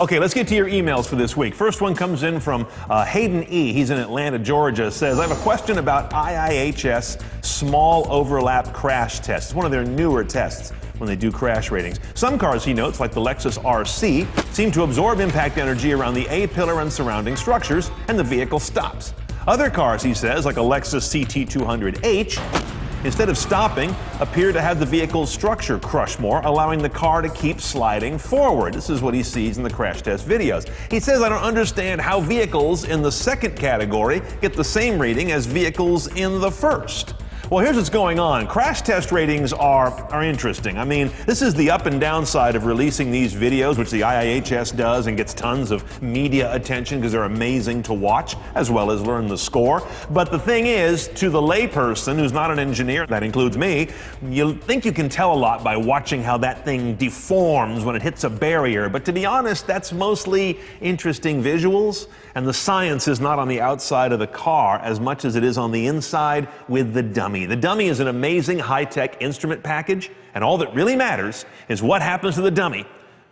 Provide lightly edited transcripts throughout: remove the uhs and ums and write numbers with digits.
Okay, let's get to your emails for this week. First one comes in from Hayden E. He's in Atlanta, Georgia. Says, I have a question about IIHS small overlap crash test. It's one of their newer tests when they do crash ratings. Some cars, he notes, like the Lexus RC, seem to absorb impact energy around the A-pillar and surrounding structures, and the vehicle stops. Other cars, he says, like a Lexus CT200H, instead of stopping, appear to have the vehicle's structure crush more, allowing the car to keep sliding forward. This is what he sees in the crash test videos. He says, I don't understand how vehicles in the second category get the same rating as vehicles in the first. Well, here's what's going on. Crash test ratings are interesting. I mean, this is the up and down side of releasing these videos, which the IIHS does and gets tons of media attention because they're amazing to watch, as well as learn the score. But the thing is, to the layperson who's not an engineer, that includes me, you think you can tell a lot by watching how that thing deforms when it hits a barrier. But to be honest, that's mostly interesting visuals, and the science is not on the outside of the car as much as it is on the inside with the dummy. The dummy is an amazing high-tech instrument package, and all that really matters is what happens to the dummy,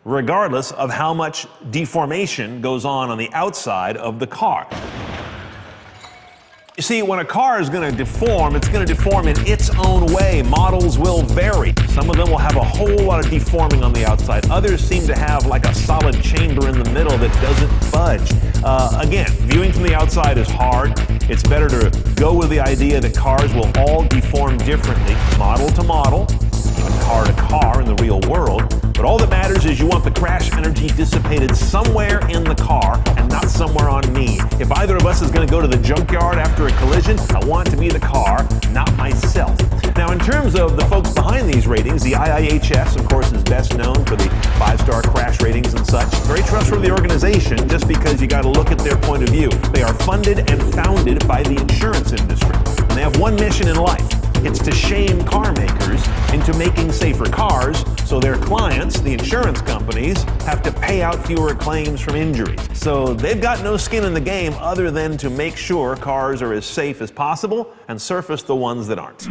regardless of how much deformation goes on the outside of the car. You see, when a car is going to deform, it's going to deform in its own way. Models will vary. Some of them will have a whole lot of deforming on the outside. Others seem to have like a solid chamber in the middle that doesn't budge. Again, viewing from the outside is hard. It's better to go with the idea that cars will all deform differently, model to model, even car to car in the real world. But all that matters is you want the crash energy dissipated somewhere in the car and not somewhere on me. If either of us is going to go to the junkyard after a collision, I want it to be the car, not myself. Now, in terms of the folks behind these ratings, the IIHS, of course, is best known for the 5-star crash ratings and such. Very trustworthy organization, just because you got to look at their point of view. They are funded and founded by the insurance industry, and they have one mission in life. It's to shame car makers into making safer cars so their clients, the insurance companies, have to pay out fewer claims from injuries. So they've got no skin in the game other than to make sure cars are as safe as possible and surface the ones that aren't.